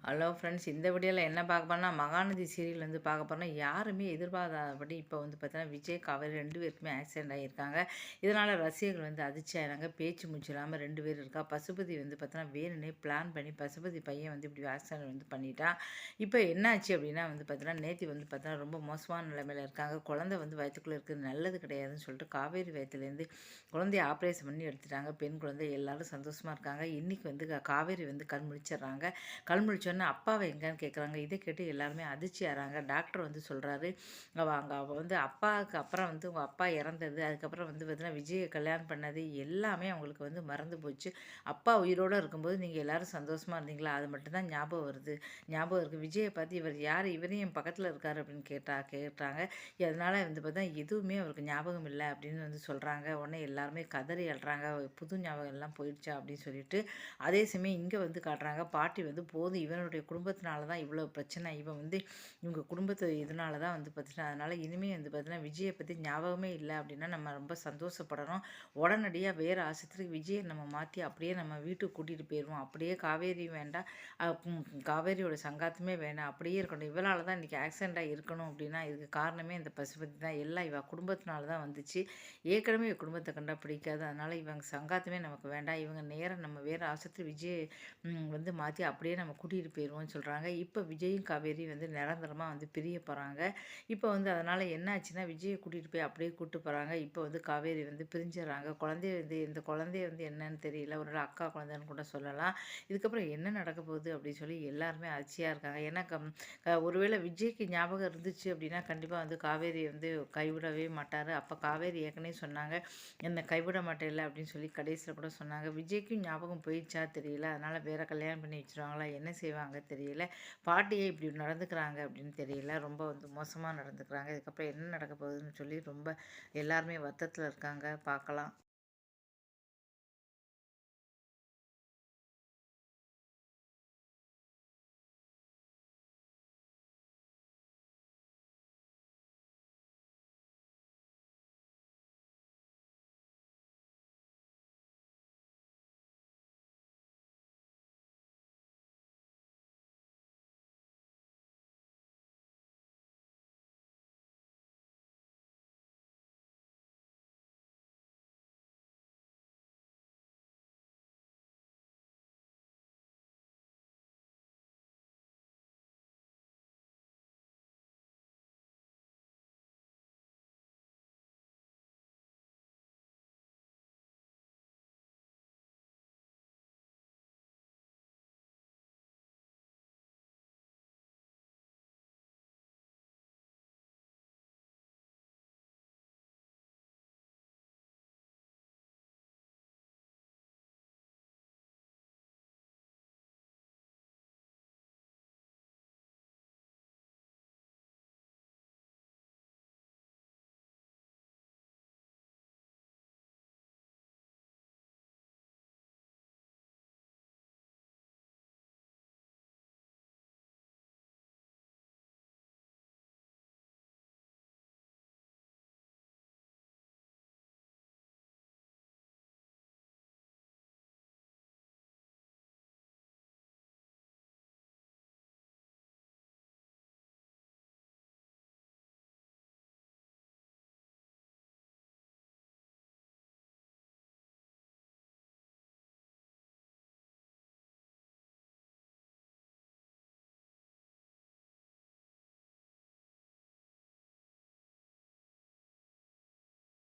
Hello friends, இந்த வீடியோவில் என்ன பார்க்க போறோம்னா, மகாநதி சீரியல் வந்து பார்க்க போறோம்னா, யாருமே எதிர்பாராதபடி இப்போ வந்து பார்த்தீங்கன்னா, விஜய், காவேரி 2 பேருக்குமே ஆக்சிடென்ட் ஆகியிருக்காங்க. இதனால் ரசிகர்கள் வந்து அதிர்ச்சி ஆயிறாங்க. பேச்சு மூச்சு இல்லாமல் 2 பேர் இருக்கா. பசுபதி வந்து பார்த்தீங்கன்னா, வேணும்னே பிளான் பண்ணி பசுபதி பையன் வந்து இப்படி ஆக்சிடென்ட் வந்து பண்ணிட்டான். இப்போ என்னாச்சு அப்படின்னா வந்து பார்த்தீங்கன்னா, நேத்தி வந்து பார்த்தீங்கன்னா, ரொம்ப மோசமான நிலைமையில இருக்காங்க. குழந்தை வந்து வயித்துக்குள்ளே இருக்குது, நல்லது கிடையாதுன்னு சொல்லிட்டு காவேரி வயிற்றுலேருந்து குழந்தைய ஆப்ரேஷன் பண்ணி எடுத்துட்டாங்க. பெண் குழந்தை, எல்லாரும் சந்தோஷமாக இருக்காங்க. இன்றைக்கி வந்து காவேரி வந்து கண் முழிச்சிடுறாங்க. கண் முழிச்சோன்னே அப்பாவை எங்கன்னு கேட்குறாங்க. இதை கேட்டு எல்லாருமே அதிர்ச்சி ஆகிறாங்க. டாக்டர் வந்து சொல்கிறாரு, அவள் வந்து அப்பாவுக்கு அப்புறம் வந்து உங்கள் அப்பா இறந்தது, அதுக்கப்புறம் வந்து பார்த்தீங்கன்னா விஜயை கல்யாணம் பண்ணது எல்லாமே அவங்களுக்கு வந்து மறந்து போச்சு. அப்பா உயிரோடு இருக்கும்போது நீங்கள் எல்லோரும் சந்தோஷமாக இருந்தீங்களா, அது மட்டும்தான் ஞாபகம் வருது, ஞாபகம் இருக்குது. விஜயை பார்த்து இவர் யார், இவரையும் என் பக்கத்தில் இருக்கார் அப்படின்னு கேட்டாங்க. அதனால் வந்து பார்த்தா எதுவுமே அவருக்கு ஞாபகம் இல்லை அப்படின்னு வந்து சொல்கிறாங்க. உடனே எல்லாருமே கதறி அழுறாங்க. புது ஞாபகம் எல்லாம் போயிடுச்சா அப்படின்னு சொல்லிட்டு. அதே சமயம் இங்கே வந்து காட்டுறாங்க, பாட்டி வந்து போதும், இவனுடைய குடும்பத்தினால தான் இவ்வளோ பிரச்சனை, இவன் வந்து இவங்க குடும்பத்து இதனால தான் வந்து பார்த்தீங்கன்னா, அதனால் இனிமேல் வந்து பார்த்தீங்கன்னா விஜயை பற்றி ஞாபகமே இல்லை அப்படின்னா நம்ம ரொம்ப சந்தோஷப்படணும். உடனடியாக வேறு ஆஸ்பத்திரிக்கு விஜயை நம்ம மாற்றி அப்படியே நம்ம வீட்டுக்கு கூட்டிகிட்டு போயிடுவோம். அப்படியே காவேரி வேண்டாம், காவேரியோட சங்காத்தமே வேண்டாம், அப்படியே இருக்கணும். இவளால் தான் இன்றைக்கி ஆக்சிடெண்ட்டாக இருக்கணும் அப்படின்னா இதுக்கு காரணமே இந்த பசுபதி தான். எல்லாம் இவள் குடும்பத்தினால தான் வந்துச்சு. ஏற்கனவே குடும்பத்தை கண்டா பிடிக்காது. அதனால் இவங்க சங்காத்தமே நமக்கு வேண்டாம். இவங்க நேரம் நம்ம வேறு ஆஸ்பத்திரி விஜய் வந்து மாற்றி அப்படியே நம்ம கூட்டிகிட்டு போயிடுவோம்னு சொல்கிறாங்க. இப்போ விஜயும் காவேரி வந்து நிரந்தரமாக வந்து பிரிய போகிறாங்க. இப்போ வந்து அதனால் என்ன ஆச்சுன்னா, விஜயை கூட்டிகிட்டு போய் அப்படியே கூப்பிட்டு போகிறாங்க. இப்போ வந்து காவேரி வந்து பிரிஞ்சிடறாங்க. குழந்தைய வந்து இந்த குழந்தைய வந்து என்னன்னு தெரியல, ஒரு அக்கா குழந்தைன்னு கூட சொல்லலாம். இதுக்கப்புறம் என்ன நடக்க போகுது அப்படின்னு சொல்லி எல்லாருமே அதிர்ச்சியாக இருக்காங்க. ஏன்னா ஒருவேளை விஜய்க்கு ஞாபகம் இருந்துச்சு அப்படின்னா கண்டிப்பாக வந்து காவேரி வந்து கைவிடவே மாட்டார். அப்போ காவேரி ஏற்கனவே சொன்னாங்க, என்னை கைவிட மாட்டேல்ல அப்படின்னு சொல்லி கடைசியில் கூட சொன்னாங்க. விஜய்க்கும் ஞாபகம் போயிடுச்சா தெரியல, அதனால் வேற கல்யாணம் பண்ணி வச்சுருவாங்களா, என்ன செய்வாங்க தெரியல. பாட்டியே இப்படி நடந்துக்கிறாங்க அப்படின்னு தெரியல. ரொம்ப வந்து மோசமாக நடந்துக்கிறாங்க. இதுக்கப்புறம் என்ன நடக்க போகுதுன்னு சொல்லி ரொம்ப எல்லாருமே வருத்தத்தில் இருக்காங்க. பார்க்கலாம்.